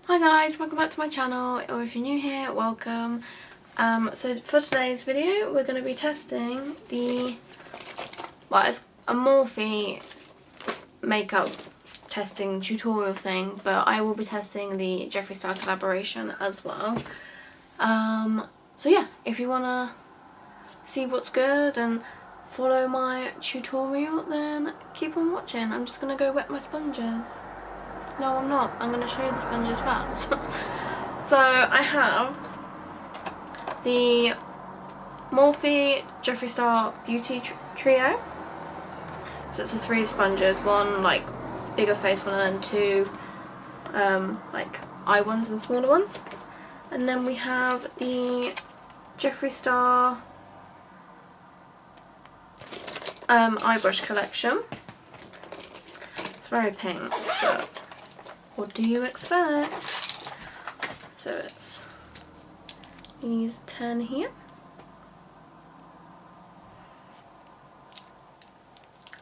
Hi guys, welcome back to my channel, or if you're new here, welcome. So for today's video we're going to be testing the, well, it's a Morphe makeup testing tutorial thing, but I will be testing the Jeffree Star collaboration as well. So yeah, if you want to see what's good and follow my tutorial, then keep on watching. I'm just going to go wet my sponges. No, I'm not. I'm going to show you the sponges first. So I have the Morphe Jeffree Star Beauty Trio. So it's a 3 sponges, one like bigger face one and then 2 like eye ones and smaller ones. And then we have the Jeffree Star eye brush collection. It's very pink, but what do you expect? So it's these 10 here.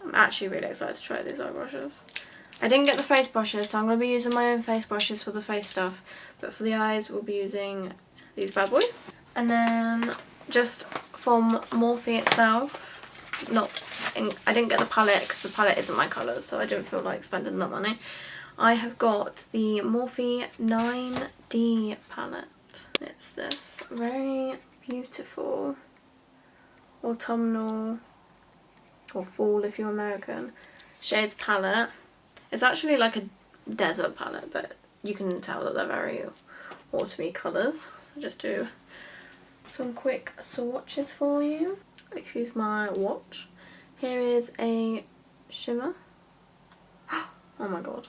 I'm actually really excited to try these eye brushes. I didn't get the face brushes, so I'm going to be using my own face brushes for the face stuff, but for the eyes we'll be using these bad boys. And then just from Morphe itself, I didn't get the palette because the palette isn't my colour, so I didn't feel like spending that money. I have got the Morphe 9D palette. It's this very beautiful autumnal, or fall if you're American, shades palette. It's actually like a desert palette, but you can tell that they're very autumny colours. So just do some quick swatches for you. Excuse my watch. Here is a shimmer. Oh my god.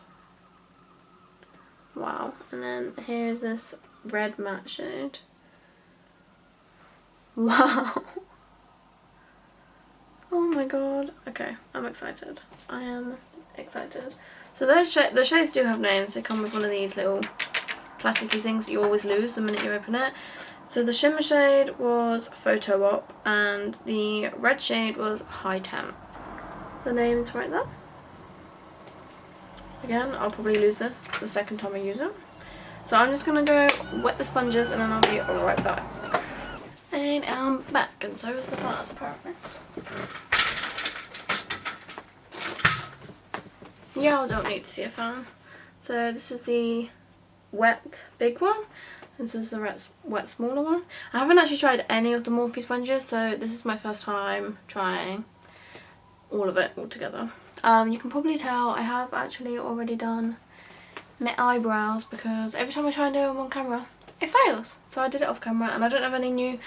Wow. And then here is this red matte shade. Wow. Oh my god. Okay, I'm excited. I am excited. So those the shades do have names. They come with one of these little plasticky things that you always lose the minute you open it. So the shimmer shade was Photo Op and the red shade was High Temp. The name is right there. Again, I'll probably lose this the second time I use it. So I'm just going to go wet the sponges and then I'll be right back. And I'm back, and so is the class apparently. Yeah, I don't need to see a fan. So this is the wet big one. This is the wet smaller one. I haven't actually tried any of the Morphe sponges, so this is my first time trying all of it all together. You can probably tell I have actually already done my eyebrows because every time I try and do them on camera, it fails. So I did it off camera, and I don't have any new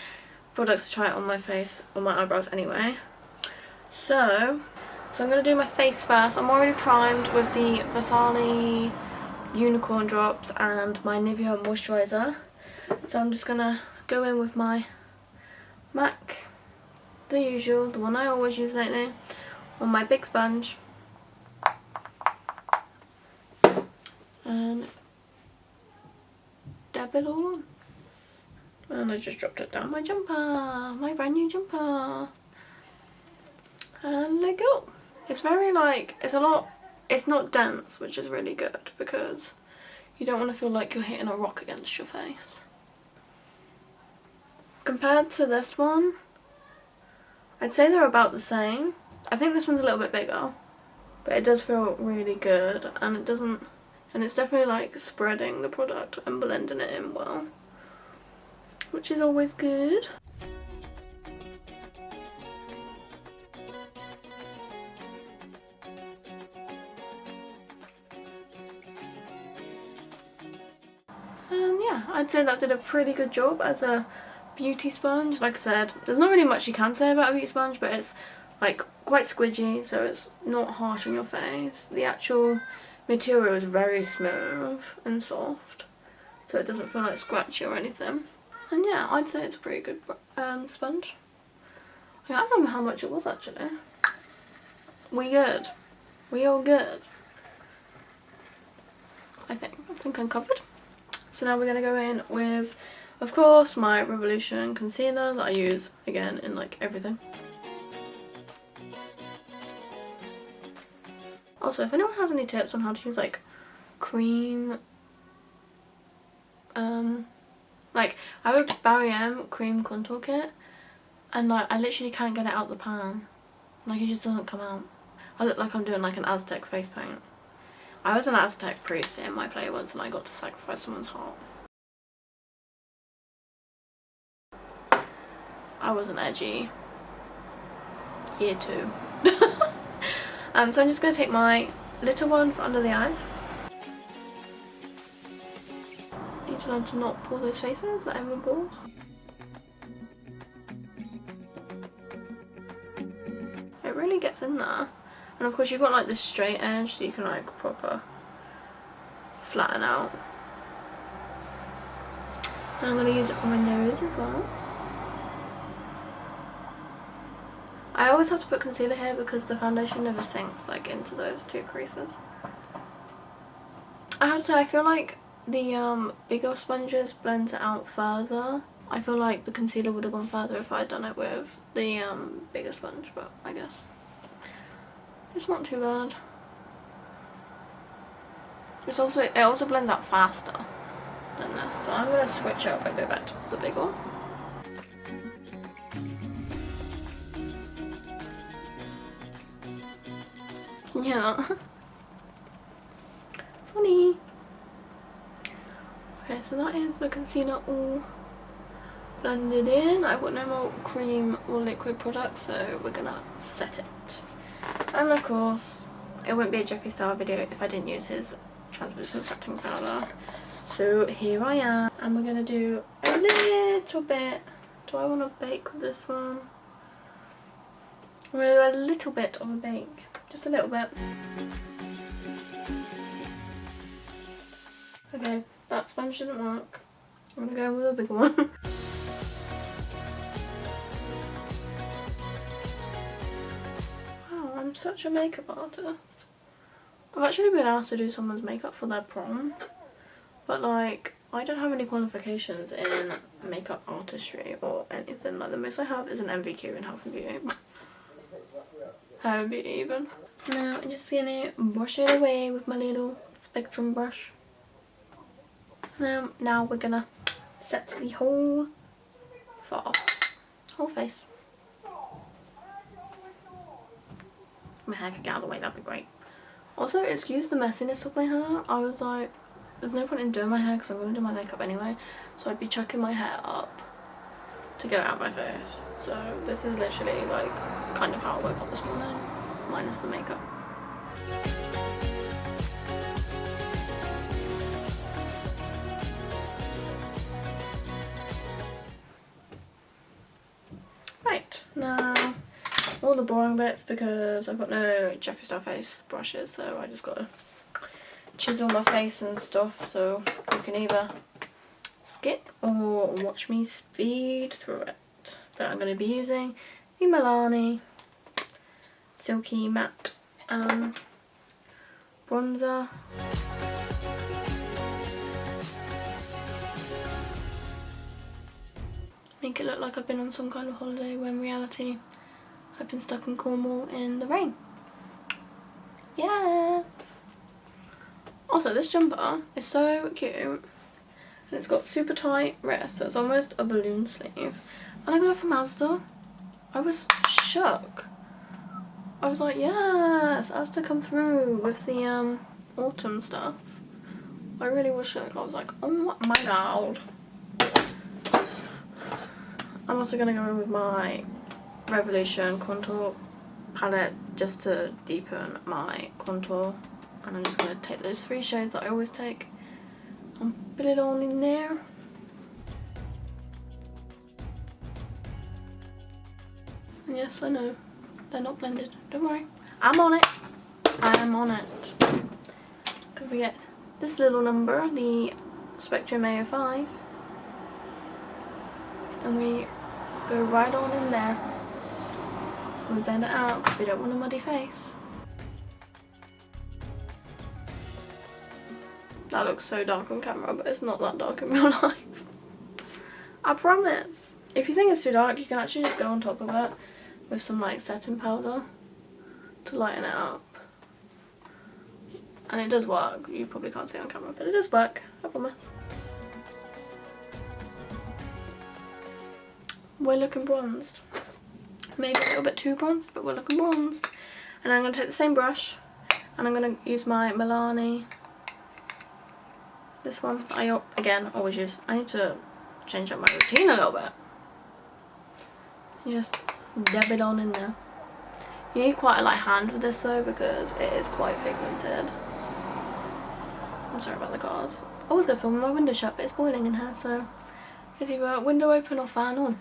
products to try it on my face or my eyebrows anyway. So I'm going to do my face first. I'm already primed with the Versace Unicorn Drops and my Niwel moisturiser. So I'm just going to go in with my MAC, the usual, the one I always use lately, on my big sponge. And dab it all on. And I just dropped it down my jumper, my brand new jumper. And let go. It's very like, it's not dense, which is really good because you don't want to feel like you're hitting a rock against your face. Compared to this one, I'd say they're about the same. I think this one's a little bit bigger, but it does feel really good, and it's definitely like spreading the product and blending it in well, which is always good. And yeah, I'd say that did a pretty good job as a beauty sponge. Like I said, there's not really much you can say about a beauty sponge, but it's like quite squidgy, so it's not harsh on your face. The actual material is very smooth and soft, so it doesn't feel like scratchy or anything. And yeah, I'd say it's a pretty good sponge. I don't remember how much it was actually. We good. We all good. I think I'm covered. So now we're going to go in with, of course, my Revolution concealer that I use, again, in like everything. Also, if anyone has any tips on how to use like cream like I have a Barry M cream contour kit, and like I literally can't get it out the pan. Like it just doesn't come out. I look like I'm doing like an Aztec face paint. I was an Aztec priest in my play once and I got to sacrifice someone's heart. I wasn't edgy. Year 2. So I'm just going to take my little one for under the eyes. Need to learn to not pull those faces that everyone pulls. It really gets in there. And of course you've got like this straight edge so you can like proper flatten out. And I'm going to use it for my nose as well. I always have to put concealer here because the foundation never sinks like into those 2 creases. I have to say I feel like the bigger sponges blends it out further. I feel like the concealer would have gone further if I had done it with the bigger sponge, but I guess it's not too bad. It also blends out faster than this, so I'm gonna switch up and go back to the big one. Yeah. Funny. Okay, so that is the concealer all blended in. I've got no more cream or liquid products, so we're gonna set it. And of course, it wouldn't be a Jeffree style video if I didn't use his translucent setting powder. So here I am, and we're gonna do a little bit. Do I want to bake with this one? I'm gonna do a little bit of a bake. Just a little bit. Okay, that sponge didn't work. I'm gonna go with a bigger one. Wow, I'm such a makeup artist. I've actually been asked to do someone's makeup for their prom, but like I don't have any qualifications in makeup artistry or anything. Like the most I have is an MVQ in health and beauty. Hair and beauty even. Now I'm just gonna brush it away with my little spectrum brush. Now we're gonna set the whole face. My hair could get out of the way, that'd be great. Also, excuse the messiness of my hair. I was like, there's no point in doing my hair because I'm going to do my makeup anyway. So I'd be chucking my hair up to get it out of my face. So this is literally like kind of how I woke up this morning, minus the makeup. Right, now all the boring bits, because I've got no Jeffree Star face brushes, so I just got to chisel my face and stuff, so you can either skip or watch me speed through it. But I'm going to be using the Milani Silky Matte bronzer. Make it look like I've been on some kind of holiday when in reality I've been stuck in Cornwall in the rain. Yes! Also, this jumper is so cute, and it's got super tight wrists, so it's almost a balloon sleeve. And I got it from Asda. I was shook. I was like, yes, Asda come through with the autumn stuff. I really was shook. I was like, oh my god. I'm also going to go in with my Revolution contour palette just to deepen my contour, and I'm just going to take those 3 shades that I always take and put it on in there. And yes, I know they're not blended, don't worry, I'm on it. I am on it, because we get this little number, the Spectrum A05, and we go right on in there. We blend it out because we don't want a muddy face. That looks so dark on camera, but it's not that dark in real life. I promise. If you think it's too dark, you can actually just go on top of it with some like setting powder to lighten it up. And it does work. You probably can't see it on camera, but it does work, I promise. we're looking bronzed. Maybe a little bit too bronzed, but we're looking bronzed. And I'm going to take the same brush and I'm going to use my Milani. This one I, again, always use. I need to change up my routine a little bit. You just dab it on in there. You need quite a light hand with this though, because it is quite pigmented. I'm sorry about the cars. I was going to film my window shut, but it's boiling in here, so it's either window open or fan on.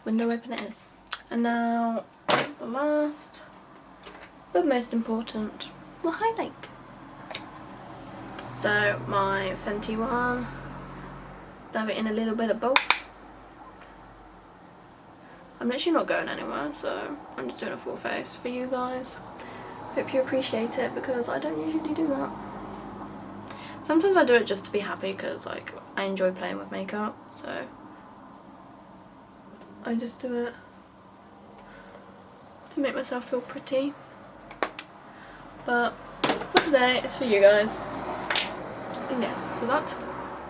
Window open it is. And now the last but most important, the highlight. So my Fenty one, dab it in a little bit of both. I'm literally not going anywhere, so I'm just doing a full face for you guys. Hope you appreciate it, because I don't usually do that. Sometimes I do it just to be happy, because like I enjoy playing with makeup, so I just do it to make myself feel pretty. But for today, it's for you guys. And yes, so that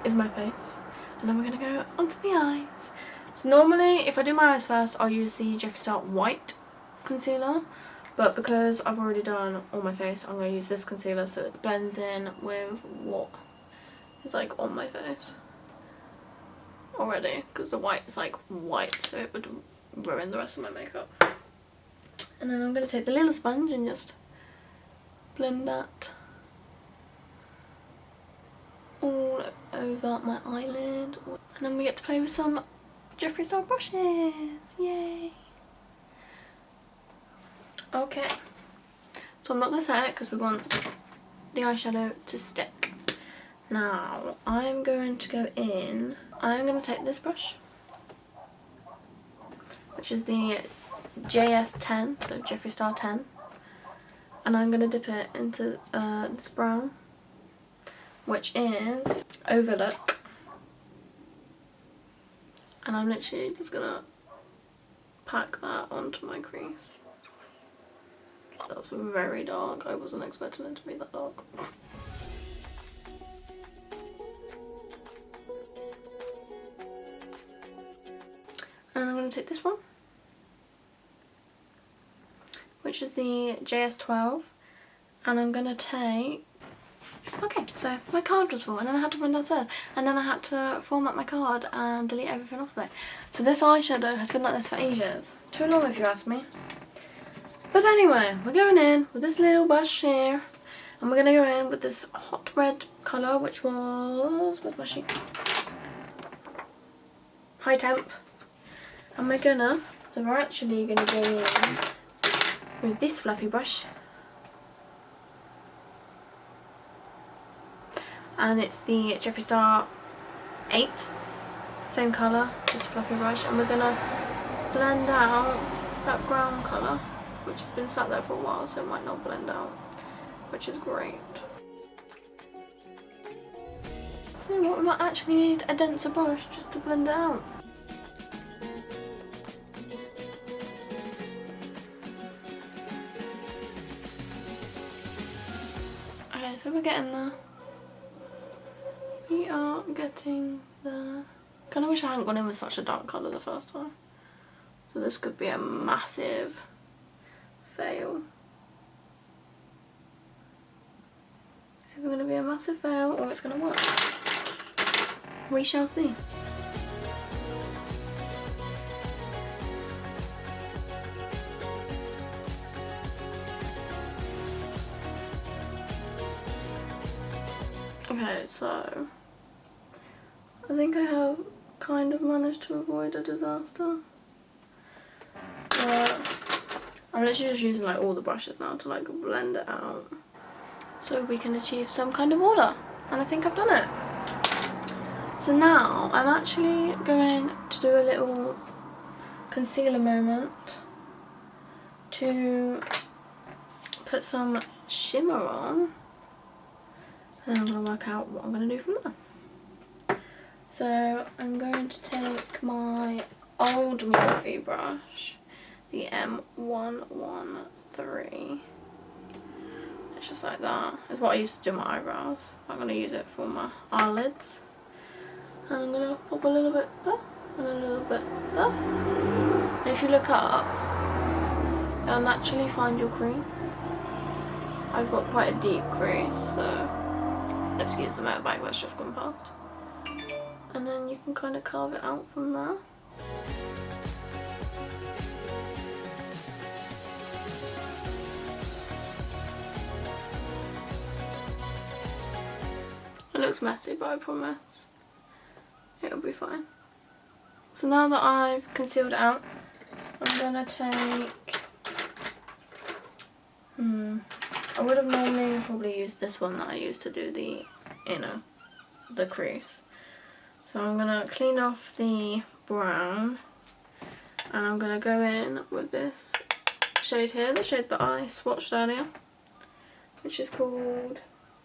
is my face. And then we're going to go onto the eyes. So normally, if I do my eyes first, I'll use the Jeffree Star White Concealer. But because I've already done all my face, I'm going to use this concealer so it blends in with what is like on my face already. Because the white is like white, so it would ruin the rest of my makeup. And then I'm going to take the little sponge and just blend that all over my eyelid. And then we get to play with some Jeffree Star brushes. Yay! Okay, so I'm not going to set it because we want the eyeshadow to stick. Now I'm going to go in, I'm going to take this brush, which is the JS10, so Jeffree Star 10, and I'm going to dip it into this brown, which is Overlook, and I'm literally just going to pack that onto my crease. That's very dark. I wasn't expecting it to be that dark. And I'm going to take this one, which is the JS12, and I'm going to take... Okay, so my card was full, and then I had to run downstairs, and then I had to format my card and delete everything off of it. So this eyeshadow has been like this for ages. Too long if you ask me. But anyway, we're going in with this little brush here, and we're going to go in with this hot red colour, which was... where's my sheet? High Temp. And we're actually going to go in with this fluffy brush. And it's the Jeffree Star 8. Same colour, just fluffy brush. And we're going to blend out that brown colour, which has been sat there for a while, so it might not blend out, which is great. You know what, we might actually need a denser brush just to blend it out. Okay, so we're getting there. We are getting there. Kinda wish I hadn't gone in with such a dark colour the first time. So this could be a massive fail. It's either going to be a massive fail or it's going to work. We shall see. Okay, so I think I have kind of managed to avoid a disaster. I'm literally just using like all the brushes now to like blend it out so we can achieve some kind of order, and I think I've done it. So now I'm actually going to do a little concealer moment to put some shimmer on, and I'm going to work out what I'm going to do from there. So I'm going to take my old Morphe brush, the M113. It's just like that. It's what I used to do my eyebrows. I'm going to use it for my eyelids. And I'm going to pop a little bit there. and a little bit there. And if you look up, you'll naturally find your crease. I've got quite a deep crease, so excuse the motorbike that's just gone past. And then you can kind of carve it out from there. It looks messy, but I promise it'll be fine. So now that I've concealed it out, I'm gonna take, I would have normally probably used this one that I used to do the inner, the crease. So I'm gonna clean off the brown, and I'm gonna go in with this shade here, the shade that I swatched earlier, which is called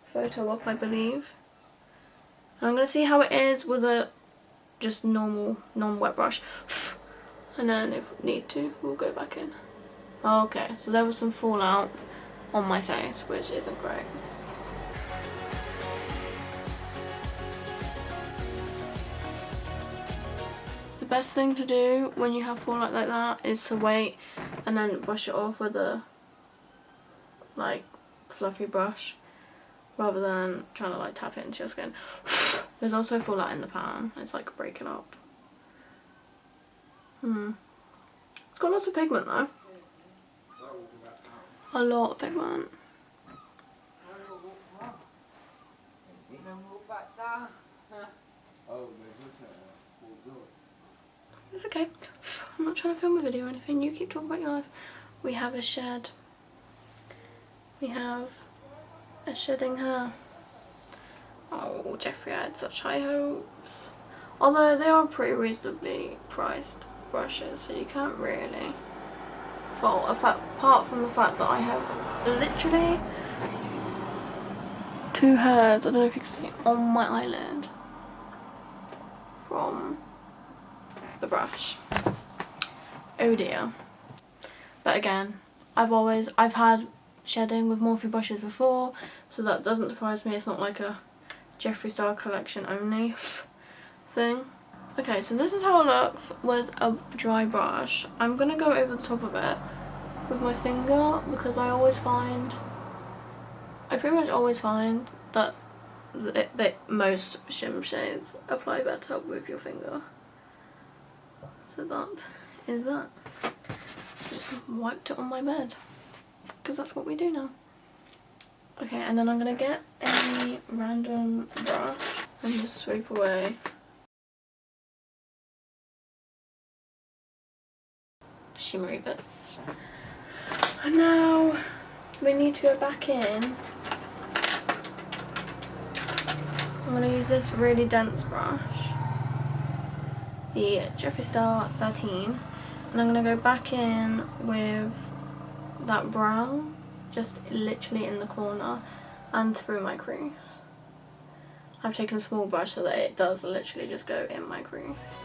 Photo Op, I believe. And I'm gonna see how it is with a just normal non-wet brush, and then if we need to, we'll go back in. Okay, so there was some fallout on my face, which isn't great. The best thing to do when you have fallout like that is to wait and then brush it off with a like fluffy brush, rather than trying to like tap it into your skin. There's also fallout in the pan. It's like breaking up. It's got lots of pigment though. A lot of pigment. It's okay. I'm not trying to film a video or anything. You keep talking about your life. We have a shed. We have a shedding hair. Oh, Jeffree, I had such high hopes. Although they are pretty reasonably priced brushes, so you can't really fault. Apart from the fact that I have literally 2 hairs, I don't know if you can see, on my eyelid from the brush. Oh dear. But again, I've had shedding with Morphe brushes before, so that doesn't surprise me. It's not like a Jeffree Star collection only thing. Okay, so this is how it looks with a dry brush. I'm gonna go over the top of it with my finger, because I pretty much always find that most shim shades apply better with your finger. So that is that. Just wiped it on my bed, because that's what we do now. Okay, and then I'm gonna get a random brush and just sweep away shimmery bits. And now we need to go back in. I'm gonna use this really dense brush, the Jeffree Star 13, and I'm gonna go back in with that brown, just literally in the corner and through my crease. I've taken a small brush so that it does literally just go in my crease.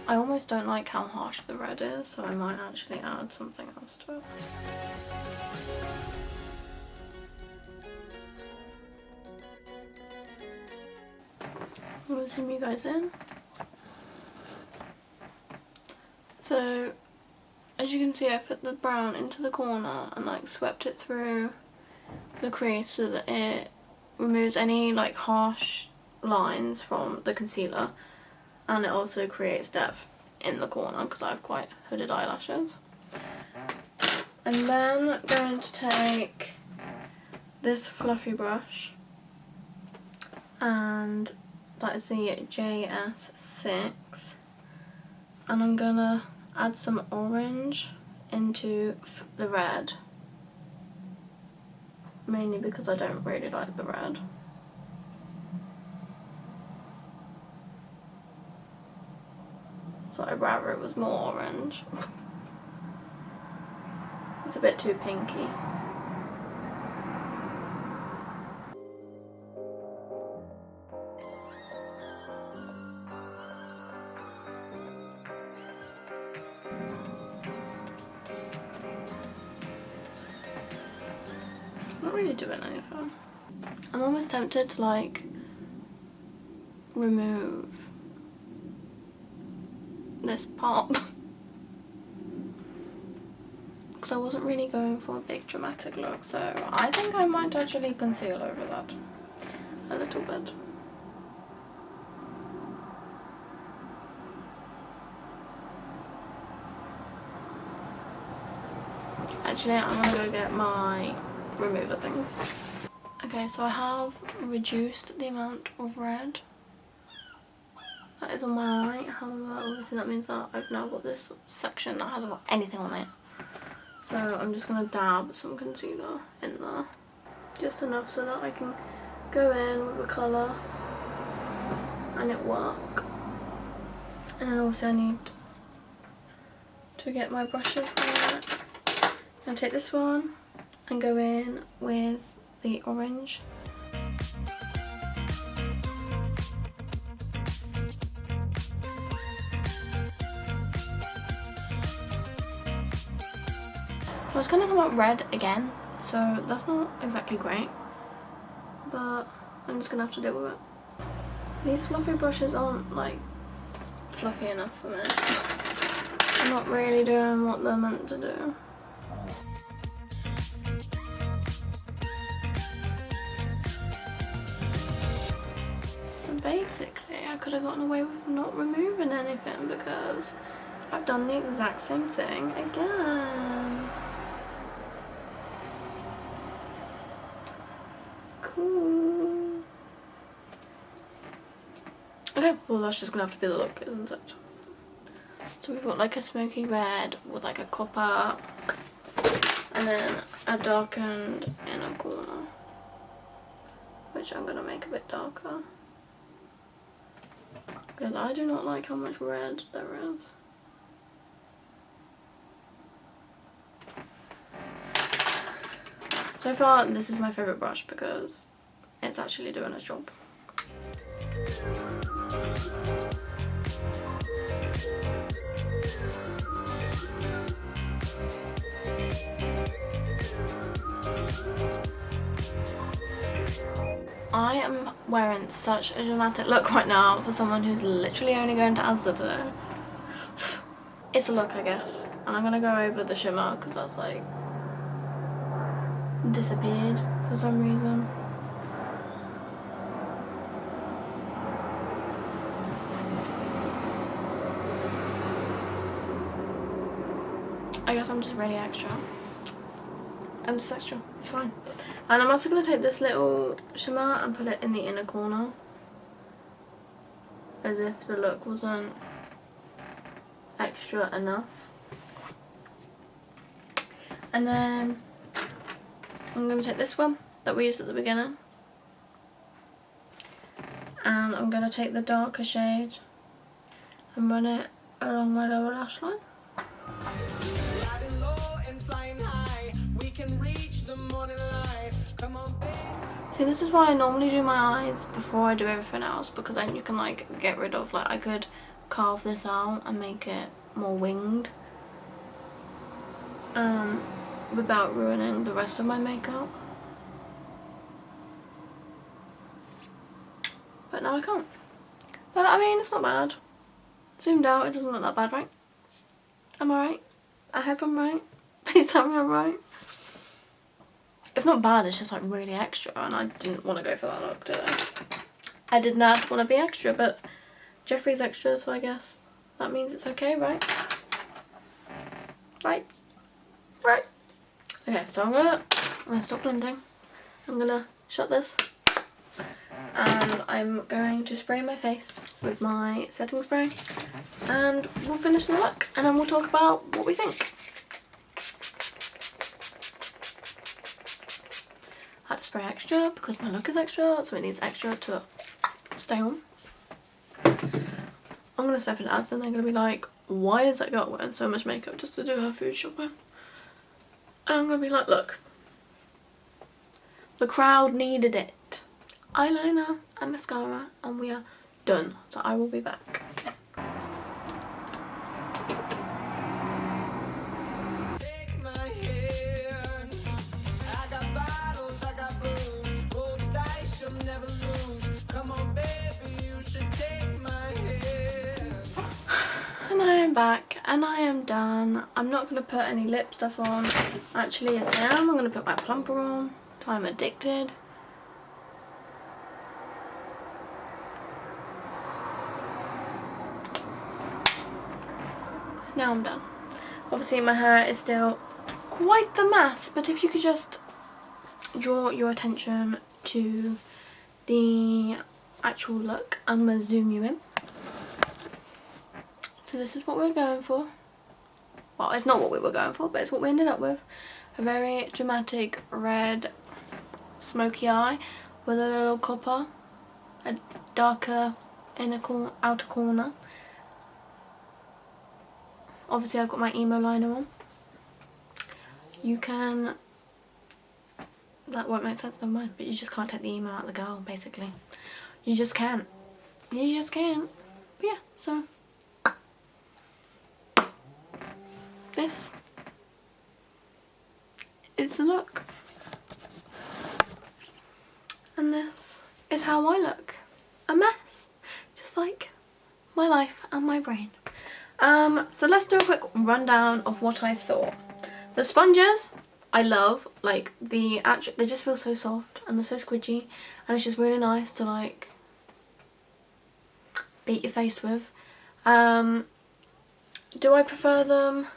I almost don't like how harsh the red is, so I might actually add something else to it. I'm gonna zoom you guys in. So, as you can see, I put the brown into the corner and like swept it through the crease so that it removes any like harsh lines from the concealer, and it also creates depth in the corner because I have quite hooded eyelashes. And then I'm going to take this fluffy brush, and that is the JS6, and I'm gonna add some orange into the red, mainly because I don't really like the red. So I'd rather it was more orange. It's a bit too pinky. I'm not really doing anything. I'm almost tempted to like remove this part because I wasn't really going for a big dramatic look, so I think I might actually conceal over that a little bit. Actually, I'm gonna go get my remover things. Okay, so I have reduced the amount of red that is on my eye. However, obviously that means that I've now got this section that hasn't got anything on it. So I'm just gonna dab some concealer in there. Just enough so that I can go in with the colour and it work. And then also I need to get my brushes for it. I'm gonna take this one and go in with the orange. I was gonna come out red again, so that's not exactly great, but I'm just gonna have to deal with it. These fluffy brushes aren't like fluffy enough for me. I'm not really doing what they're meant to do. So basically I could have gotten away with not removing anything because I've done the exact same thing again. Cool. Okay, well that's just gonna have to be the look, isn't it? So we've got like a smoky red with like a copper and then a darkened inner corner, which I'm gonna make a bit darker because I do not like how much red there is. So far this is my favourite brush because it's actually doing its job. I am wearing such a dramatic look right now for someone who's literally only going to Asda today. It's a look, I guess. And I'm gonna go over the shimmer because that's like disappeared for some reason. I guess I'm just really extra. I'm just extra, it's fine. And I'm also going to take this little shimmer and put it in the inner corner, as if the look wasn't extra enough. And then I'm going to take this one that we used at the beginning, and I'm going to take the darker shade and run it along my lower lash line. See, this is why I normally do my eyes before I do everything else, because then you can like get rid of, like I could carve this out and make it more winged without ruining the rest of my makeup. But now I can't. But I mean, it's not bad. Zoomed out, it doesn't look that bad, right? Am I right? I hope I'm right. Please tell me I'm right. It's not bad, it's just like really extra, and I didn't want to go for that look, did I? I did not want to be extra, but Jeffree's extra, so I guess that means it's okay, right? Right? Right. Okay, so I'm gonna stop blending. I'm gonna shut this, and I'm going to spray my face with my setting spray, and we'll finish the look, and then we'll talk about what we think. I had to spray extra because my look is extra, so it needs extra to stay on. I'm going to step in ads and they're going to be like, why is that girl wearing so much makeup just to do her food shopping? And I'm going to be like, look, the crowd needed it. Eyeliner and mascara, and we are done. So I will be back. Never lose. Come on, baby, you should I'm back and I am done. I'm not going to put any lip stuff on. Actually, yes I am. I'm going to put my plumper on. I'm addicted. Now I'm done. Obviously my hair is still quite the mess, but if you could just draw your attention to the actual look, I'm going to zoom you in. So this is what we're going for. Well, it's not what we were going for, but it's what we ended up with. A very dramatic red smoky eye with a little copper, a darker outer corner. Obviously I've got my emo liner on. You can, that won't make sense, never mind, but you just can't take the emo out of the girl, basically. You just can't. You just can't. But yeah, so this is the look. And this is how I look. A mess. Just like my life and my brain. So let's do a quick rundown of what I thought. The sponges, I love. Like, they just feel so soft and they're so squidgy. And it's just really nice to, like, beat your face with. Do I prefer them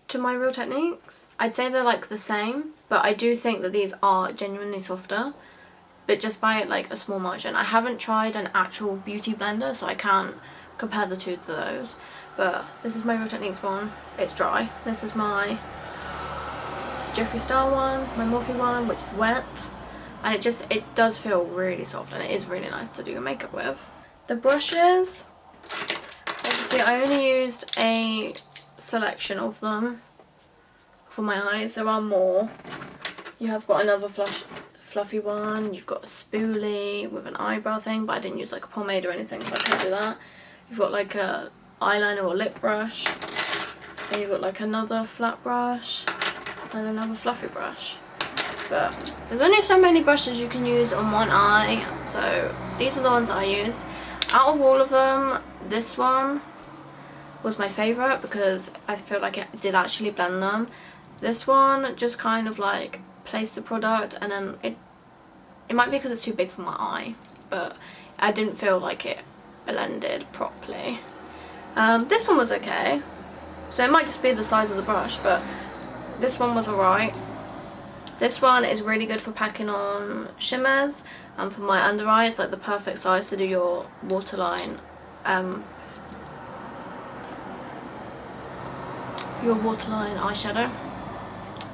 to my Real Techniques? I'd say they're like the same, but I do think that these are genuinely softer, but just by like a small margin. I haven't tried an actual beauty blender, so I can't compare the two to those, but this is my Real Techniques one. It's dry. This is my Jeffree Star one, my Morphe one, which is wet, and it does feel really soft, and it is really nice to do your makeup with. The brushes, obviously I only used a selection of them for my eyes. There are more. You have got another fluffy one, you've got a spoolie with an eyebrow thing, but I didn't use like a pomade or anything, so I can't do that. You've got like a eyeliner or lip brush, and you've got like another flat brush and another fluffy brush. But there's only so many brushes you can use on one eye, so these are the ones I use. Out of all of them, this one was my favourite because I feel like it did actually blend them. This one just kind of like placed the product, and then it might be because it's too big for my eye, but I didn't feel like it blended properly. This one was okay, so it might just be the size of the brush, but this one was alright. This one is really good for packing on shimmers, and for my under eye it's like the perfect size to do your waterline eyeshadow.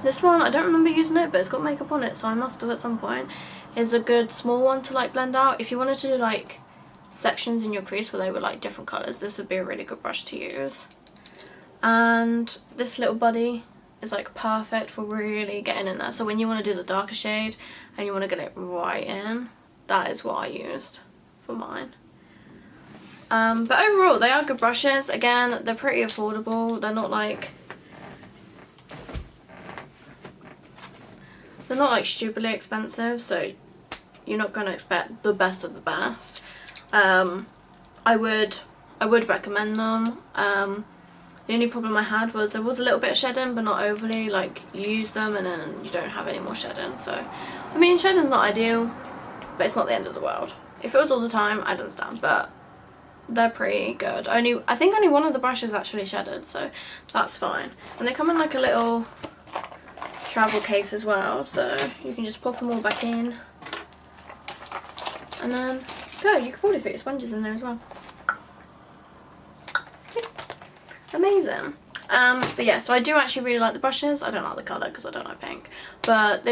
This one, I don't remember using it, but it's got makeup on it, so I must have at some point. Is a good small one to like blend out. If you wanted to do like sections in your crease where they were like different colours, this would be a really good brush to use. And this little buddy is like perfect for really getting in there. So when you want to do the darker shade and you want to get it right in, that is what I used for mine. But overall, they are good brushes. Again, they're pretty affordable. They're not like stupidly expensive, so you're not going to expect the best of the best. I would recommend them. The only problem I had was there was a little bit of shedding, but not overly. Like, you use them and then you don't have any more shedding. So, I mean, shedding's not ideal, but it's not the end of the world. If it was all the time, I'd understand, but they're pretty good. I think only one of the brushes actually shedded, so that's fine. And they come in like a little travel case as well, so you can just pop them all back in and then go. You can probably fit your sponges in there as well. Amazing. But yeah, so I do actually really like the brushes. I don't like the colour because I don't like pink, but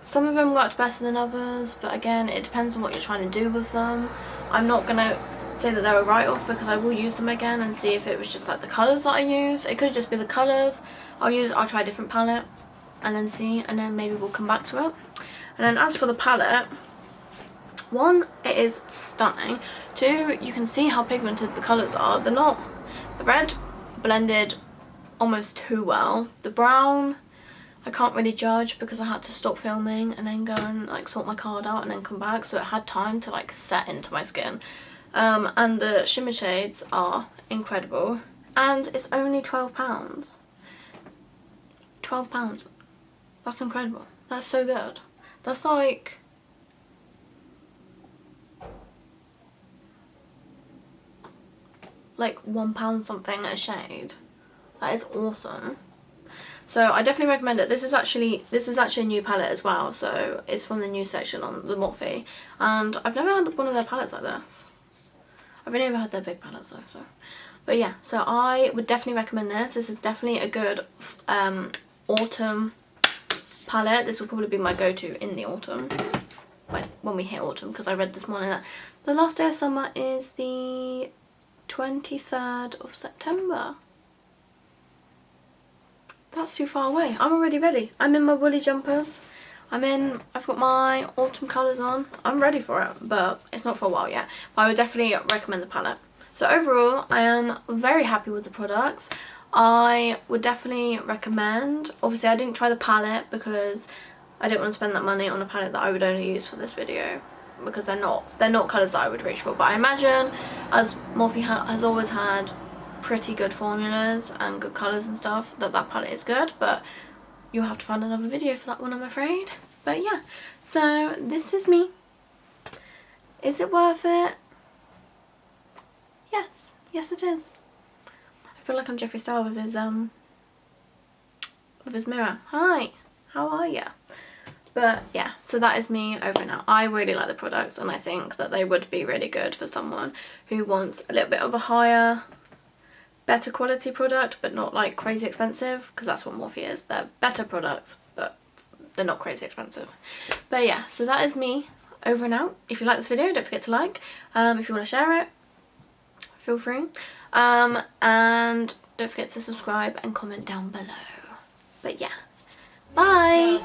some of them worked better than others, but again, it depends on what you're trying to do with them. I'm not gonna say that they're a write-off because I will use them again and see if it was just like the colours that I use. It could just be the colours. I'll try a different palette and then see, and then maybe we'll come back to it. And then as for the palette, one, it is stunning. Two, you can see how pigmented the colours are. They're not, the red blended almost too well. The brown, I can't really judge because I had to stop filming and then go and like sort my card out and then come back, so it had time to like set into my skin. and the shimmer shades are incredible, and it's only £12. £12. That's incredible. That's so good. That's like £1 something a shade. That is awesome. So I definitely recommend it. This is actually a new palette as well, so it's from the new section on the Morphe, and I've never had one of their palettes like this. I've only ever had their big palettes though, so. But yeah, so I would definitely recommend this. This is definitely a good autumn palette. This will probably be my go-to in the autumn, when we hit autumn, because I read this morning that the last day of summer is the 23rd of September. That's too far away. I'm already ready. I'm in my woolly jumpers. I've got my autumn colours on. I'm ready for it, but it's not for a while yet. But I would definitely recommend the palette. So overall, I am very happy with the products. I would definitely recommend, obviously I didn't try the palette because I didn't want to spend that money on a palette that I would only use for this video, because they're not colours that I would reach for. But I imagine, as Morphe has always had pretty good formulas and good colours and stuff, that palette is good, but you'll have to find another video for that one, I'm afraid. But yeah, so this is me. Is it worth it? Yes it is. I feel like I'm Jeffree Star with his mirror. Hi, how are ya? But yeah, so that is me over now. I really like the products, and I think that they would be really good for someone who wants a little bit of a higher, better quality product, but not like crazy expensive, because that's what Morphe is. They're better products, but they're not crazy expensive. But yeah, so that is me over and out. If you like this video, don't forget to like. If you want to share it, feel free. And don't forget to subscribe and comment down below. But yeah, bye!